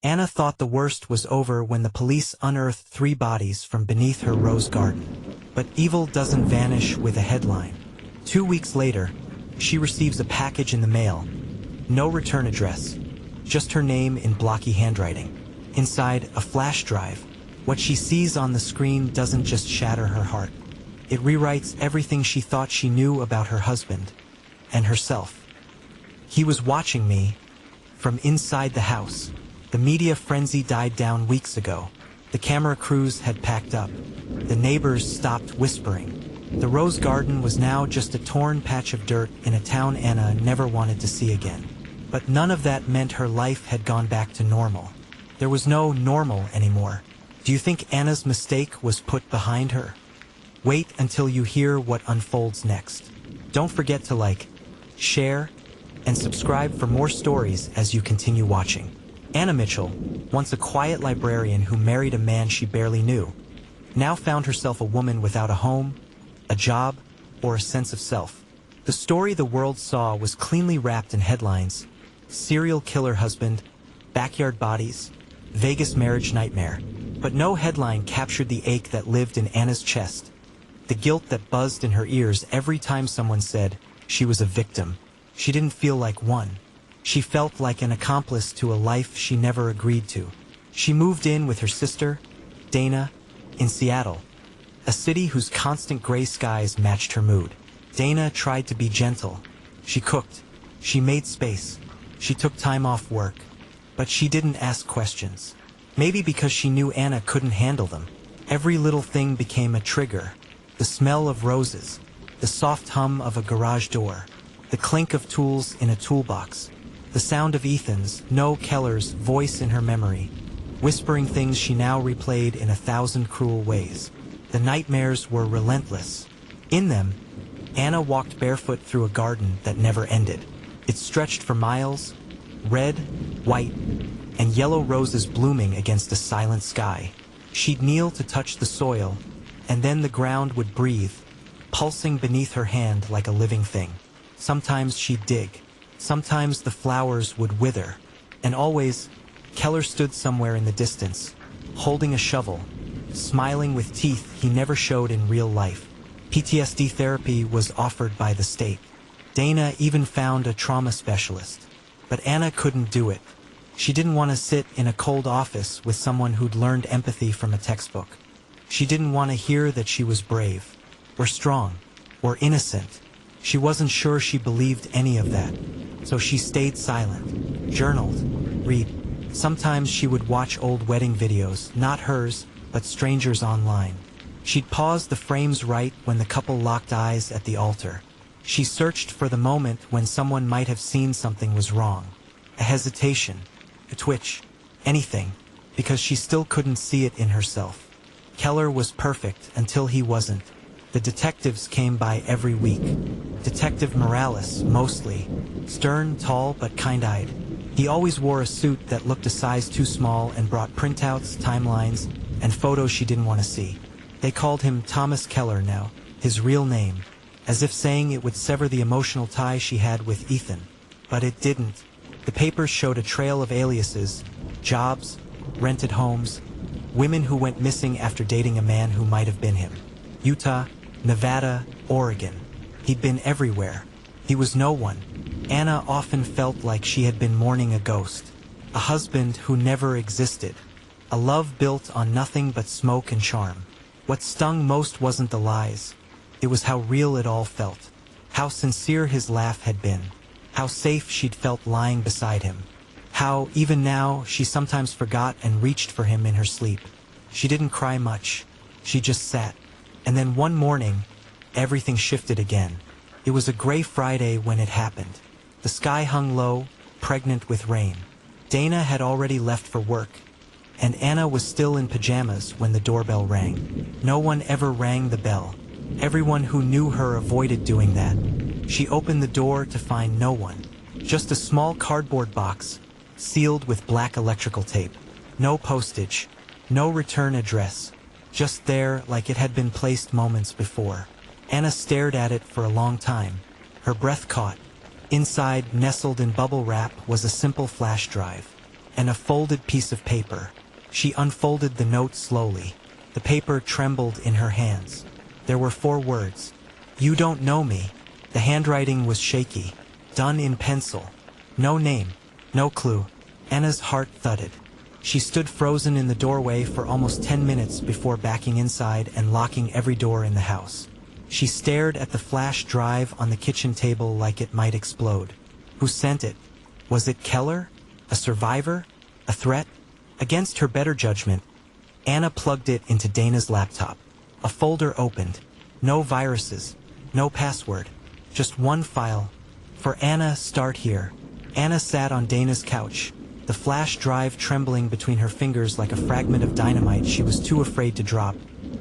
Anna thought the worst was over when the police unearthed 3 bodies from beneath her rose garden. But evil doesn't vanish with a headline. 2 weeks later, she receives a package in the mail. No return address, just her name in blocky handwriting. Inside, a flash drive. What she sees on the screen doesn't just shatter her heart. It rewrites everything she thought she knew about her husband and herself. He was watching me from inside the house. The media frenzy died down weeks ago. The camera crews had packed up. The neighbors stopped whispering. The rose garden was now just a torn patch of dirt in a town Anna never wanted to see again. But none of that meant her life had gone back to normal. There was no normal anymore. Do you think Anna's mistake was put behind her? Wait until you hear what unfolds next. Don't forget to like, share, and subscribe for more stories as you continue watching. Anna Mitchell, once a quiet librarian who married a man she barely knew, now found herself a woman without a home, a job, or a sense of self. The story the world saw was cleanly wrapped in headlines: serial killer husband, backyard bodies, Vegas marriage nightmare. But no headline captured the ache that lived in Anna's chest, the guilt that buzzed in her ears every time someone said she was a victim. She didn't feel like one. She felt like an accomplice to a life she never agreed to. She moved in with her sister, Dana, in Seattle, a city whose constant gray skies matched her mood. Dana tried to be gentle. She cooked. She made space. She took time off work. But she didn't ask questions. Maybe because she knew Anna couldn't handle them. Every little thing became a trigger. The smell of roses, the soft hum of a garage door, the clink of tools in a toolbox, the sound of Ethan's, no Keller's, voice in her memory, whispering things she now replayed in 1,000 cruel ways. The nightmares were relentless. In them, Anna walked barefoot through a garden that never ended. It stretched for miles, red, white, and yellow roses blooming against a silent sky. She'd kneel to touch the soil, and then the ground would breathe, pulsing beneath her hand like a living thing. Sometimes she'd dig. Sometimes the flowers would wither. And always, Keller stood somewhere in the distance, holding a shovel, smiling with teeth he never showed in real life. PTSD therapy was offered by the state. Dana even found a trauma specialist. But Anna couldn't do it. She didn't want to sit in a cold office with someone who'd learned empathy from a textbook. She didn't want to hear that she was brave, or strong, or innocent. She wasn't sure she believed any of that. So she stayed silent, journaled, read. Sometimes she would watch old wedding videos, not hers, but strangers online. She'd pause the frames right when the couple locked eyes at the altar. She searched for the moment when someone might have seen something was wrong. A hesitation, a twitch, anything, because she still couldn't see it in herself. Keller was perfect until he wasn't. The detectives came by every week. Detective Morales, mostly. Stern, tall, but kind-eyed. He always wore a suit that looked a size too small and brought printouts, timelines, and photos she didn't want to see. They called him Thomas Keller now, his real name, as if saying it would sever the emotional tie she had with Ethan. But it didn't. The papers showed a trail of aliases, jobs, rented homes, women who went missing after dating a man who might have been him. Utah, Nevada, Oregon. He'd been everywhere. He was no one. Anna often felt like she had been mourning a ghost. A husband who never existed. A love built on nothing but smoke and charm. What stung most wasn't the lies. It was how real it all felt. How sincere his laugh had been. How safe she'd felt lying beside him. How, even now, she sometimes forgot and reached for him in her sleep. She didn't cry much. She just sat. And then one morning, everything shifted again. It was a gray Friday when it happened. The sky hung low, pregnant with rain. Dana had already left for work, and Anna was still in pajamas when the doorbell rang. No one ever rang the bell. Everyone who knew her avoided doing that. She opened the door to find no one. Just a small cardboard box, sealed with black electrical tape. No postage, no return address. Just there like it had been placed moments before. Anna stared at it for a long time. Her breath caught. Inside, nestled in bubble wrap, was a simple flash drive. and a folded piece of paper. She unfolded the note slowly. The paper trembled in her hands. There were 4 words. "You don't know me." The handwriting was shaky, done in pencil. No name, no clue. Anna's heart thudded. She stood frozen in the doorway for almost 10 minutes before backing inside and locking every door in the house. She stared at the flash drive on the kitchen table like it might explode. Who sent it? Was it Keller? A survivor? A threat? Against her better judgment, Anna plugged it into Dana's laptop. A folder opened. No viruses, no password, just one file. For Anna, start here. Anna sat on Dana's couch, the flash drive trembling between her fingers like a fragment of dynamite she was too afraid to drop,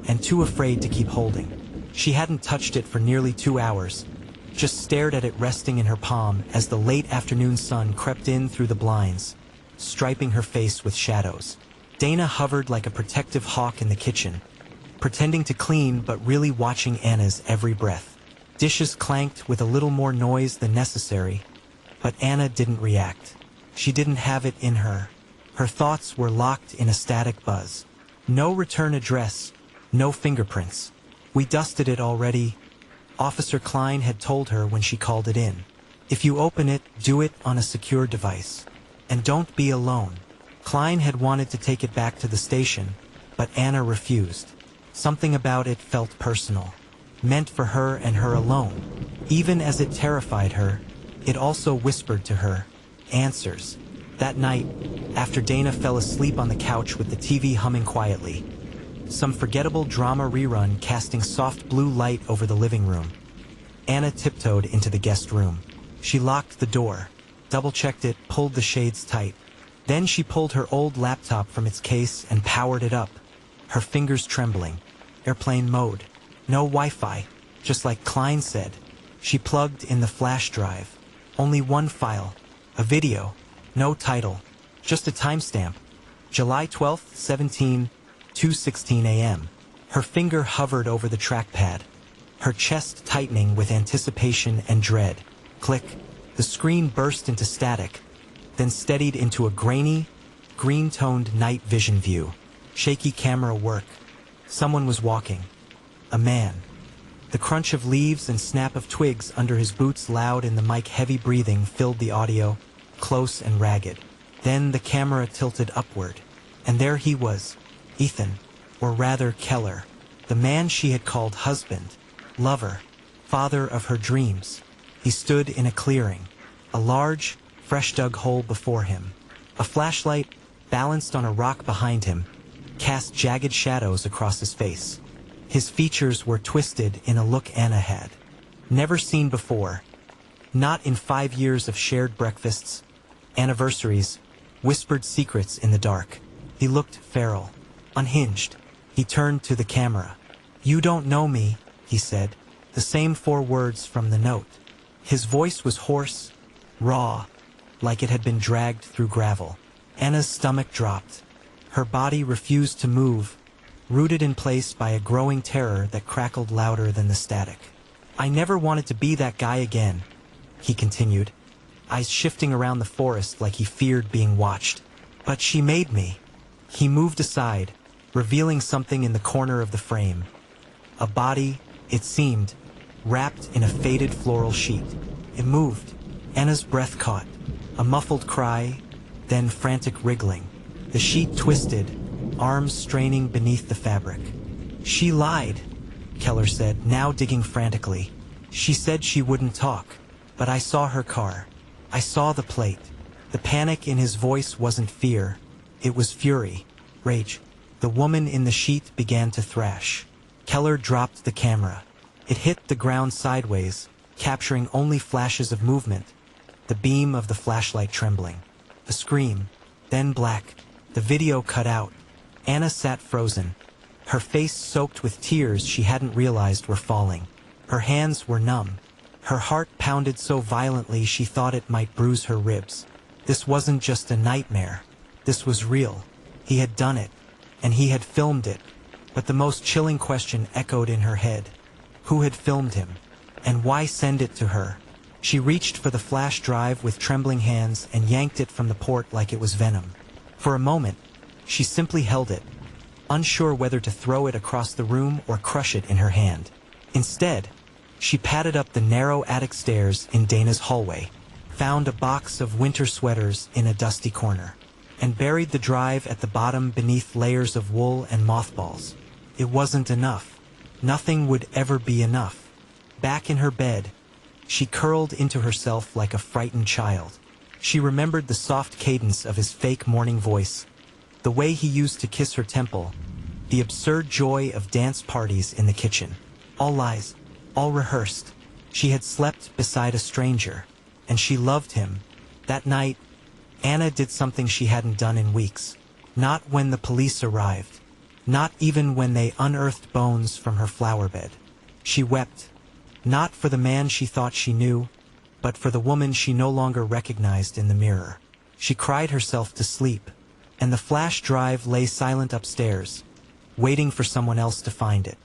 and too afraid to keep holding. She hadn't touched it for nearly 2 hours, just stared at it resting in her palm as the late afternoon sun crept in through the blinds, striping her face with shadows. Dana hovered like a protective hawk in the kitchen, pretending to clean but really watching Anna's every breath. Dishes clanked with a little more noise than necessary, but Anna didn't react. She didn't have it in her. Her thoughts were locked in a static buzz. No return address, no fingerprints. "We dusted it already," Officer Klein had told her when she called it in. "If you open it, do it on a secure device. And don't be alone." Klein had wanted to take it back to the station, but Anna refused. Something about it felt personal, meant for her and her alone. Even as it terrified her, it also whispered to her answers. That night, after Dana fell asleep on the couch with the TV humming quietly, some forgettable drama rerun casting soft blue light over the living room, Anna tiptoed into the guest room. She locked the door, double-checked it, pulled the shades tight. Then she pulled her old laptop from its case and powered it up, her fingers trembling. Airplane mode. No Wi-Fi, just like Klein said. She plugged in the flash drive. Only one file, a video, no title, just a timestamp. July 12th, 2:16 a.m. Her finger hovered over the trackpad, her chest tightening with anticipation and dread. Click. The screen burst into static, then steadied into a grainy, green-toned night vision view. Shaky camera work. Someone was walking. A man. The crunch of leaves and snap of twigs under his boots loud in the mic. Heavy breathing filled the audio, close and ragged. Then the camera tilted upward, and there he was, Ethan, or rather Keller, the man she had called husband, lover, father of her dreams. He stood in a clearing, a large, fresh-dug hole before him. A flashlight, balanced on a rock behind him, cast jagged shadows across his face. His features were twisted in a look Anna had never seen before. Not in 5 years of shared breakfasts, anniversaries, whispered secrets in the dark. He looked feral, unhinged. He turned to the camera. "You don't know me," he said, the same 4 words from the note. His voice was hoarse, raw, like it had been dragged through gravel. Anna's stomach dropped. Her body refused to move, rooted in place by a growing terror that crackled louder than the static. "I never wanted to be that guy again," he continued, eyes shifting around the forest like he feared being watched. "But she made me." He moved aside, revealing something in the corner of the frame. A body, it seemed, wrapped in a faded floral sheet. It moved. Anna's breath caught. A muffled cry, then frantic wriggling. The sheet twisted, arms straining beneath the fabric. "She lied," Keller said, now digging frantically. "She said she wouldn't talk, but I saw her car. I saw the plate." The panic in his voice wasn't fear. It was fury, rage. The woman in the sheet began to thrash. Keller dropped the camera. It hit the ground sideways, capturing only flashes of movement, the beam of the flashlight trembling. A scream, then black. The video cut out. Anna sat frozen, her face soaked with tears she hadn't realized were falling. Her hands were numb. Her heart pounded so violently she thought it might bruise her ribs. This wasn't just a nightmare. This was real. He had done it, and he had filmed it. But the most chilling question echoed in her head. Who had filmed him? And why send it to her? She reached for the flash drive with trembling hands and yanked it from the port like it was venom. For a moment, she simply held it, unsure whether to throw it across the room or crush it in her hand. Instead, she padded up the narrow attic stairs in Dana's hallway, found a box of winter sweaters in a dusty corner, and buried the drive at the bottom beneath layers of wool and mothballs. It wasn't enough. Nothing would ever be enough. Back in her bed, she curled into herself like a frightened child. She remembered the soft cadence of his fake morning voice, the way he used to kiss her temple, the absurd joy of dance parties in the kitchen. All lies, all rehearsed. She had slept beside a stranger, and she loved him. That night, Anna did something she hadn't done in weeks. Not when the police arrived. Not even when they unearthed bones from her flower bed. She wept, not for the man she thought she knew, but for the woman she no longer recognized in the mirror. She cried herself to sleep, and the flash drive lay silent upstairs, waiting for someone else to find it.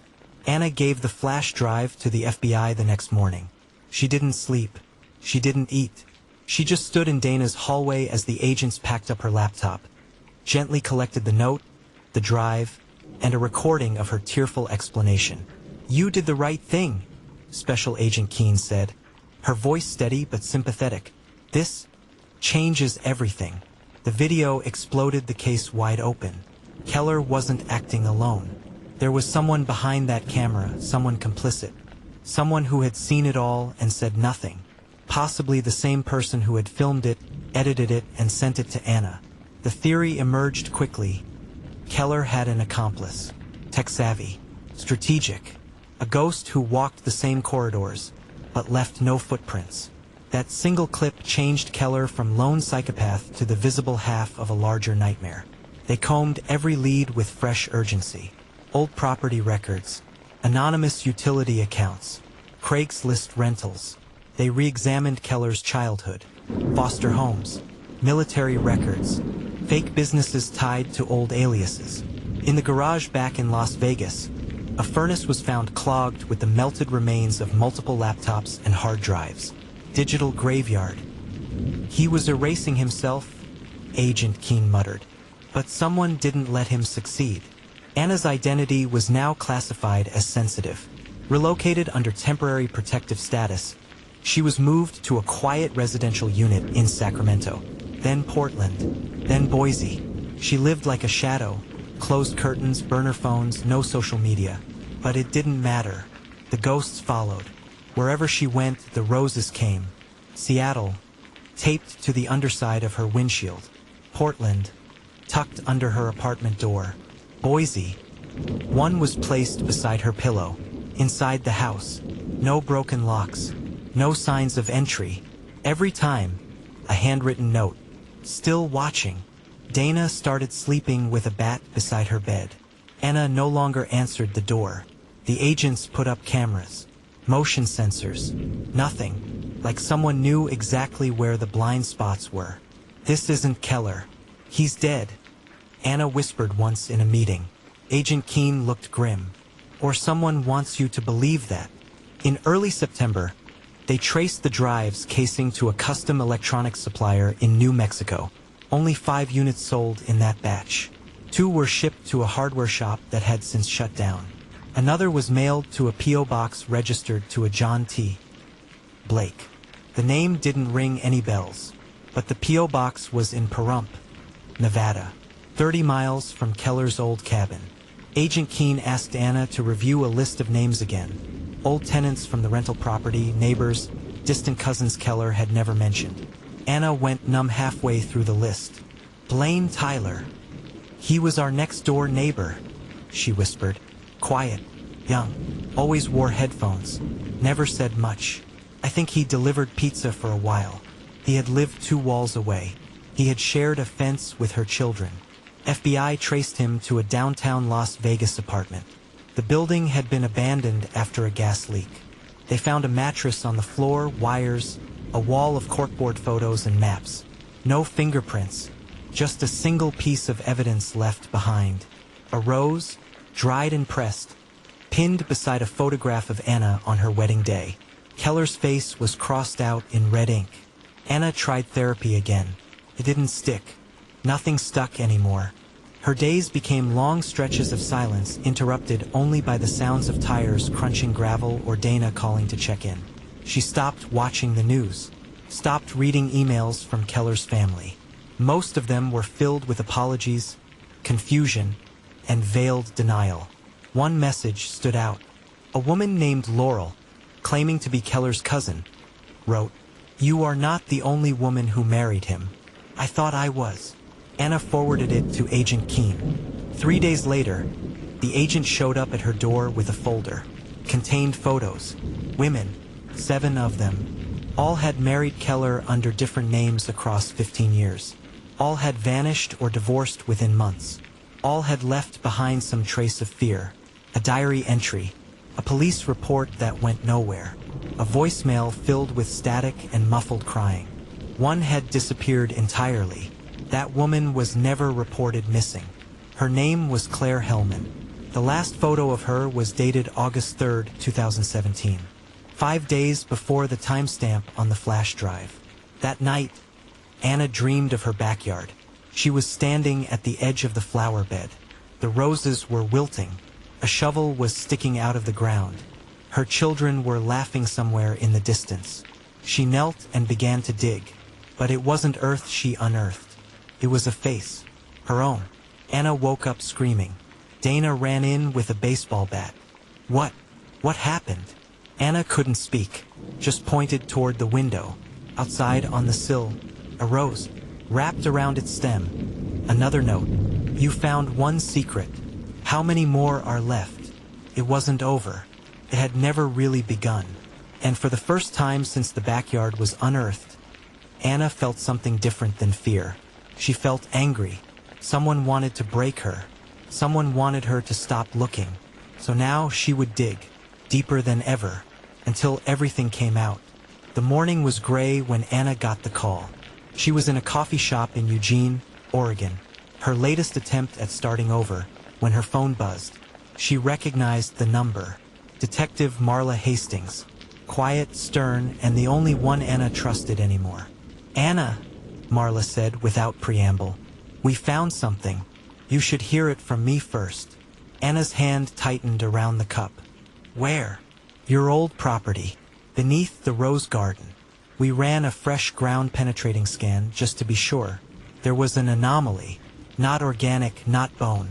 Anna gave the flash drive to the FBI the next morning. She didn't sleep. She didn't eat. She just stood in Dana's hallway as the agents packed up her laptop, gently collected the note, the drive, and a recording of her tearful explanation. "You did the right thing," Special Agent Keene said, her voice steady but sympathetic. "This changes everything." The video exploded the case wide open. Keller wasn't acting alone. There was someone behind that camera, someone complicit, someone who had seen it all and said nothing. Possibly the same person who had filmed it, edited it, and sent it to Anna. The theory emerged quickly. Keller had an accomplice, tech-savvy, strategic, a ghost who walked the same corridors, but left no footprints. That single clip changed Keller from lone psychopath to the visible half of a larger nightmare. They combed every lead with fresh urgency. Old property records, anonymous utility accounts, Craigslist rentals. They re-examined Keller's childhood, foster homes, military records, fake businesses tied to old aliases. In the garage back in Las Vegas, a furnace was found clogged with the melted remains of multiple laptops and hard drives. Digital graveyard. He was erasing himself, Agent Keene muttered. But someone didn't let him succeed. Anna's identity was now classified as sensitive. Relocated under temporary protective status, she was moved to a quiet residential unit in Sacramento, then Portland, then Boise. She lived like a shadow, closed curtains, burner phones, no social media. But it didn't matter. The ghosts followed. Wherever she went, the roses came. Seattle, taped to the underside of her windshield. Portland, tucked under her apartment door. Boise, one was placed beside her pillow. Inside the house, no broken locks, no signs of entry. Every time, a handwritten note. Still watching. Dana started sleeping with a bat beside her bed. Anna no longer answered the door. The agents put up cameras, motion sensors, nothing, like someone knew exactly where the blind spots were. "This isn't Keller. He's dead," Anna whispered once in a meeting. Agent Keene looked grim. "Or someone wants you to believe that." In early September, they traced the drive's casing to a custom electronics supplier in New Mexico. Only 5 units sold in that batch. 2 were shipped to a hardware shop that had since shut down. Another was mailed to a P.O. box registered to a John T. Blake. The name didn't ring any bells, but the P.O. box was in Pahrump, Nevada, 30 miles from Keller's old cabin. Agent Keene asked Anna to review a list of names again. Old tenants from the rental property, neighbors, distant cousins Keller had never mentioned. Anna went numb halfway through the list. "Blaine Tyler. He was our next-door neighbor," she whispered. "Quiet, young, always wore headphones, never said much. I think he delivered pizza for a while. He had lived 2 walls away. He had shared a fence with her children." FBI traced him to a downtown Las Vegas apartment. The building had been abandoned after a gas leak. They found a mattress on the floor, wires, a wall of corkboard photos and maps. No fingerprints, just a single piece of evidence left behind. A rose, dried and pressed, pinned beside a photograph of Anna on her wedding day. Keller's face was crossed out in red ink. Anna tried therapy again. It didn't stick. Nothing stuck anymore. Her days became long stretches of silence, interrupted only by the sounds of tires crunching gravel or Dana calling to check in. She stopped watching the news, stopped reading emails from Keller's family. Most of them were filled with apologies, confusion, and veiled denial. One message stood out. A woman named Laurel, claiming to be Keller's cousin, wrote, "You are not the only woman who married him. I thought I was." Anna forwarded it to Agent Keene. 3 days later, the agent showed up at her door with a folder. Contained photos. Women, 7 of them. All had married Keller under different names across 15 years. All had vanished or divorced within months. All had left behind some trace of fear. A diary entry. A police report that went nowhere. A voicemail filled with static and muffled crying. One had disappeared entirely. That woman was never reported missing. Her name was Claire Hellman. The last photo of her was dated August 3, 2017. 5 days before the timestamp on the flash drive. That night, Anna dreamed of her backyard. She was standing at the edge of the flower bed. The roses were wilting. A shovel was sticking out of the ground. Her children were laughing somewhere in the distance. She knelt and began to dig. But it wasn't earth she unearthed. It was a face. Her own. Anna woke up screaming. Dana ran in with a baseball bat. What happened? Anna couldn't speak, just pointed toward the window. Outside on the sill, a rose, wrapped around its stem. Another note. You found one secret. How many more are left? It wasn't over. It had never really begun. And for the first time since the backyard was unearthed, Anna felt something different than fear. She felt angry. Someone wanted to break her. Someone wanted her to stop looking. So now she would dig, deeper than ever, until everything came out. The morning was gray when Anna got the call. She was in a coffee shop in Eugene, Oregon, her latest attempt at starting over, when her phone buzzed. She recognized the number. Detective Marla Hastings. Quiet, stern, and the only one Anna trusted anymore. "Anna," Marla said without preamble, "we found something. You should hear it from me first." Anna's hand tightened around the cup. "Where?" "Your old property, beneath the rose garden. We ran a fresh ground-penetrating scan just to be sure. There was an anomaly. Not organic, not bone.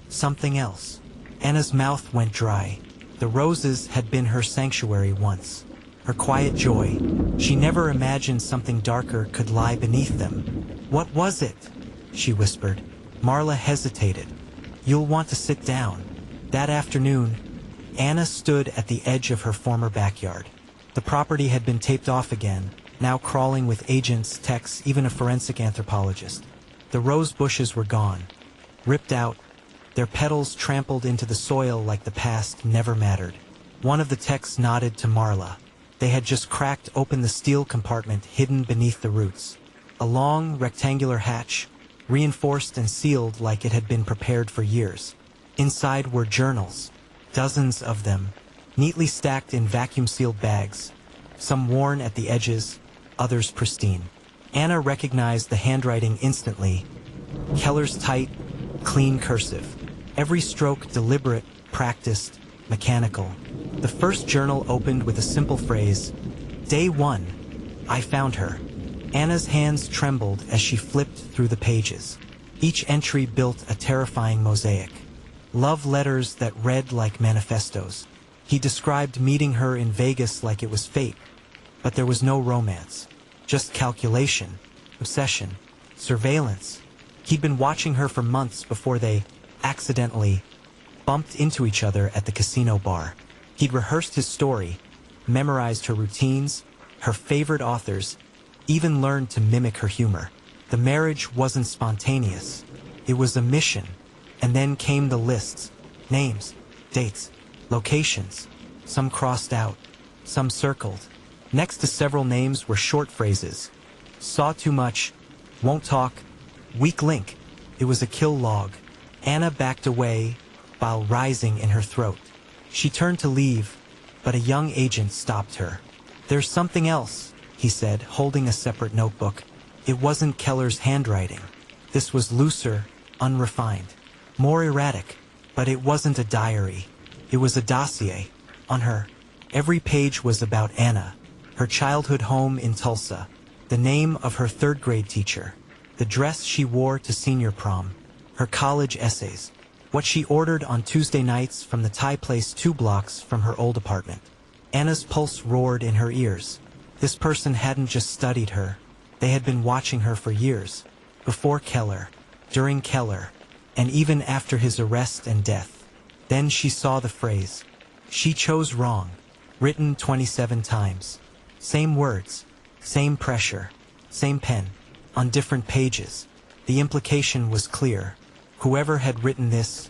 Something else." Anna's mouth went dry. The roses had been her sanctuary once. Her quiet joy. She never imagined something darker could lie beneath them. "What was it?" she whispered. Marla hesitated. "You'll want to sit down." That afternoon, Anna stood at the edge of her former backyard. The property had been taped off again, now crawling with agents, techs, even a forensic anthropologist. The rose bushes were gone, ripped out, their petals trampled into the soil like the past never mattered. One of the techs nodded to Marla. They had just cracked open the steel compartment hidden beneath the roots. A long, rectangular hatch, reinforced and sealed like it had been prepared for years. Inside were journals, dozens of them, neatly stacked in vacuum-sealed bags, some worn at the edges, others pristine. Anna recognized the handwriting instantly. Keller's tight, clean cursive. Every stroke deliberate, practiced, mechanical. The first journal opened with a simple phrase, "Day 1, I found her." Anna's hands trembled as she flipped through the pages. Each entry built a terrifying mosaic. Love letters that read like manifestos. He described meeting her in Vegas like it was fate, but there was no romance. Just calculation, obsession, surveillance. He'd been watching her for months before they, accidentally, bumped into each other at the casino bar. He'd rehearsed his story, memorized her routines, her favorite authors, even learned to mimic her humor. The marriage wasn't spontaneous. It was a mission. And then came the lists. Names, dates, locations. Some crossed out, some circled. Next to several names were short phrases. Saw too much, won't talk, weak link. It was a kill log. Anna backed away, bile rising in her throat. She turned to leave, but a young agent stopped her. "There's something else," he said, holding a separate notebook. It wasn't Keller's handwriting. This was looser, unrefined, more erratic, but it wasn't a diary. It was a dossier. On her, every page was about Anna, her childhood home in Tulsa, the name of her third-grade teacher, the dress she wore to senior prom, her college essays, what she ordered on Tuesday nights from the Thai place 2 blocks from her old apartment. Anna's pulse roared in her ears. This person hadn't just studied her. They had been watching her for years. Before Keller, during Keller, and even after his arrest and death. Then she saw the phrase, "She chose wrong," written 27 times. Same words, same pressure, same pen, on different pages. The implication was clear. Whoever had written this,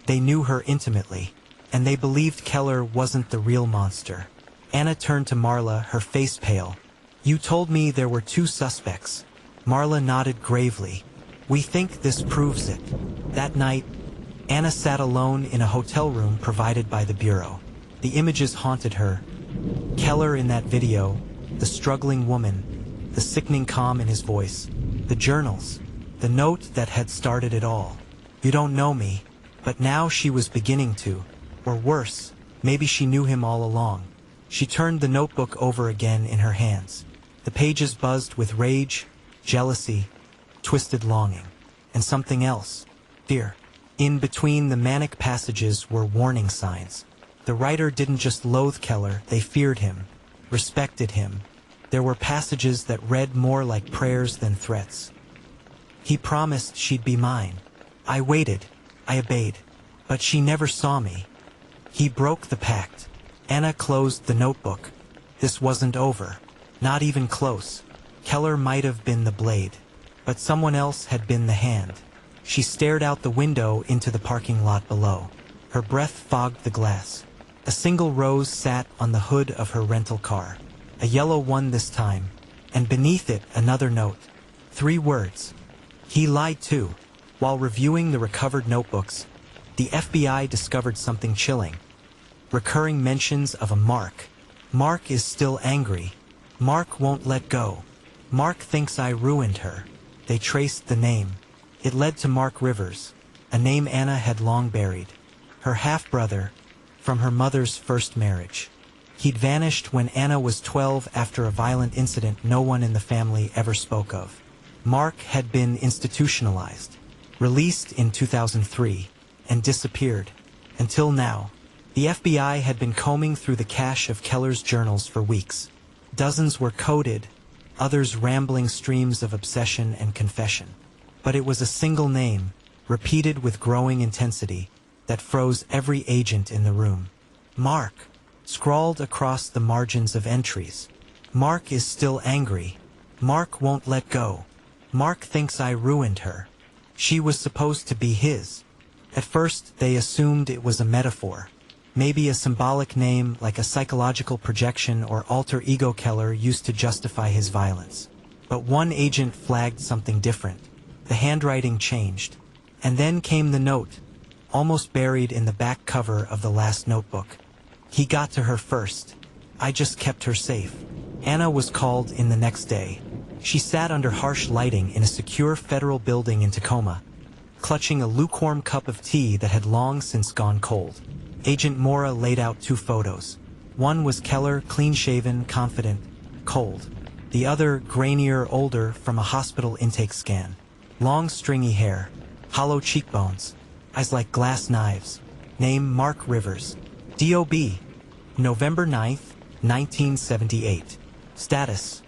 they knew her intimately, and they believed Keller wasn't the real monster. Anna turned to Marla, her face pale. "You told me there were 2 suspects." Marla nodded gravely. "We think this proves it." That night, Anna sat alone in a hotel room provided by the Bureau. The images haunted her. Keller in that video, the struggling woman, the sickening calm in his voice, the journals, the note that had started it all. "You don't know me," but now she was beginning to, or worse, maybe she knew him all along. She turned the notebook over again in her hands. The pages buzzed with rage, jealousy, twisted longing, and something else, fear. In between the manic passages were warning signs. The writer didn't just loathe Keller, they feared him, respected him. There were passages that read more like prayers than threats. "He promised she'd be mine. I waited, I obeyed, but she never saw me. He broke the pact." Anna closed the notebook. This wasn't over. Not even close. Keller might have been the blade, but someone else had been the hand. She stared out the window into the parking lot below. Her breath fogged the glass. A single rose sat on the hood of her rental car. A yellow one this time, and beneath it another note. 3 words. "He lied too." While reviewing the recovered notebooks, the FBI discovered something chilling. Recurring mentions of a Mark. "Mark is still angry. Mark won't let go. Mark thinks I ruined her." They traced the name. It led to Mark Rivers, a name Anna had long buried. Her half-brother, from her mother's first marriage. He'd vanished when Anna was 12 after a violent incident no one in the family ever spoke of. Mark had been institutionalized, released in 2003, and disappeared. Until now. The FBI had been combing through the cache of Keller's journals for weeks. Dozens were coded, others rambling streams of obsession and confession. But it was a single name, repeated with growing intensity, that froze every agent in the room. Mark, scrawled across the margins of entries. "Mark is still angry. Mark won't let go. Mark thinks I ruined her." She was supposed to be his. At first, they assumed it was a metaphor. Maybe a symbolic name like a psychological projection or alter ego Keller used to justify his violence. But one agent flagged something different. The handwriting changed. And then came the note, almost buried in the back cover of the last notebook. "He got to her first. I just kept her safe." Anna was called in the next day. She sat under harsh lighting in a secure federal building in Tacoma, clutching a lukewarm cup of tea that had long since gone cold. Agent Mora laid out 2 photos. One was Keller, clean-shaven, confident, cold. The other, grainier, older, from a hospital intake scan. Long, stringy hair, hollow cheekbones, eyes like glass knives. Name Mark Rivers. DOB, November 9th, 1978. Status: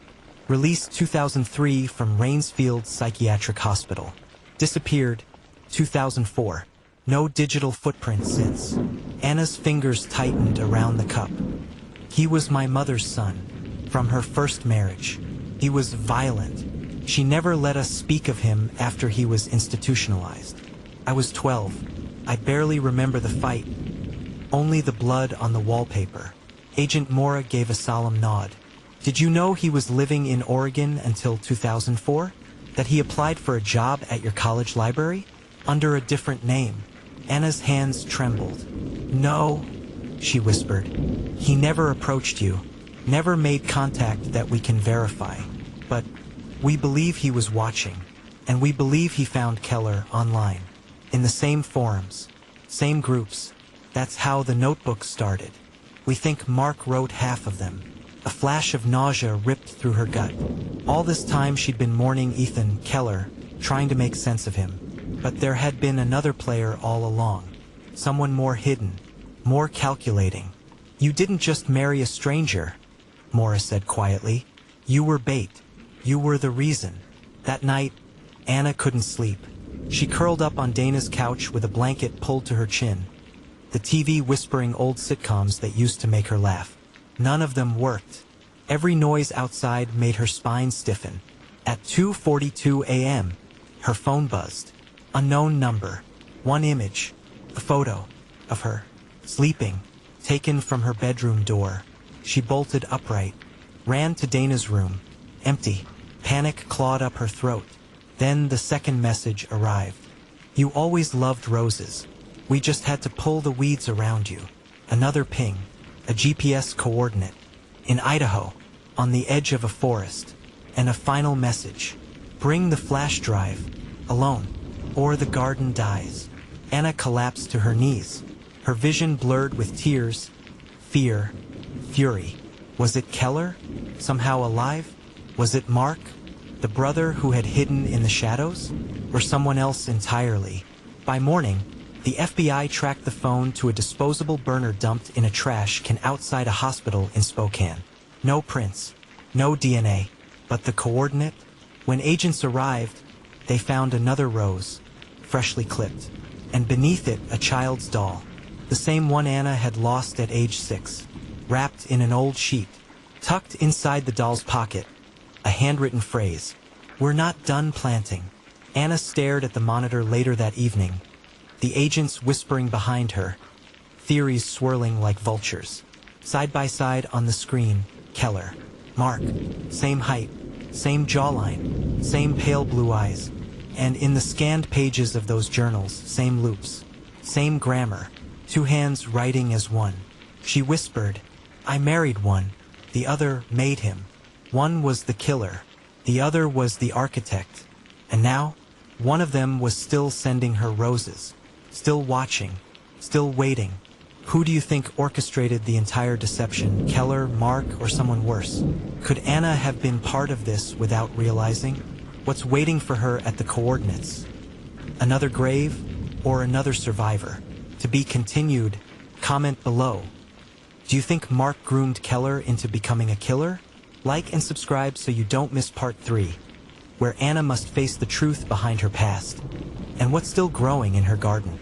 released 2003 from Rainsfield Psychiatric Hospital. Disappeared 2004. No digital footprint since. Anna's fingers tightened around the cup. "He was my mother's son, from her first marriage. He was violent. She never let us speak of him after he was institutionalized. I was 12. I barely remember the fight. Only the blood on the wallpaper." Agent Mora gave a solemn nod. "Did you know he was living in Oregon until 2004? That he applied for a job at your college library? Under a different name?" Anna's hands trembled. "No," she whispered. "He never approached you, never made contact that we can verify. But we believe he was watching. And we believe he found Keller online. In the same forums. Same groups. That's how the notebook started. We think Mark wrote half of them. A flash of nausea ripped through her gut. All this time she'd been mourning Ethan Keller, trying to make sense of him. But there had been another player all along. Someone more hidden, more calculating. You didn't just marry a stranger, Morris said quietly. You were bait. You were the reason. That night, Anna couldn't sleep. She curled up on Dana's couch with a blanket pulled to her chin. The TV whispering old sitcoms that used to make her laugh. None of them worked. Every noise outside made her spine stiffen. At 2:42 a.m., her phone buzzed. Unknown number. One image. A photo of her, sleeping, taken from her bedroom door. She bolted upright, ran to Dana's room. Empty. Panic clawed up her throat. Then the second message arrived. You always loved roses. We just had to pull the weeds around you. Another ping. A GPS coordinate. In Idaho. On the edge of a forest. And a final message. Bring the flash drive. Alone. Or the garden dies. Anna collapsed to her knees. Her vision blurred with tears. Fear. Fury. Was it Keller? Somehow alive? Was it Mark? The brother who had hidden in the shadows? Or someone else entirely? By morning, the FBI tracked the phone to a disposable burner dumped in a trash can outside a hospital in Spokane. No prints. No DNA. But the coordinate? When agents arrived, they found another rose, freshly clipped. And beneath it, a child's doll. The same one Anna had lost at age 6. Wrapped in an old sheet. Tucked inside the doll's pocket. A handwritten phrase. We're not done planting. Anna stared at the monitor later that evening. The agents whispering behind her. Theories swirling like vultures. Side by side on the screen, Keller. Mark. Same height. Same jawline. Same pale blue eyes. And in the scanned pages of those journals, same loops. Same grammar. 2 hands writing as one. She whispered, I married one. The other made him. One was the killer. The other was the architect. And now, one of them was still sending her roses. Still watching. Still waiting. Who do you think orchestrated the entire deception? Keller, Mark, or someone worse? Could Anna have been part of this without realizing? What's waiting for her at the coordinates? Another grave or another survivor? To be continued. Comment below. Do you think Mark groomed Keller into becoming a killer? Like and subscribe so you don't miss part 3, where Anna must face the truth behind her past and what's still growing in her garden.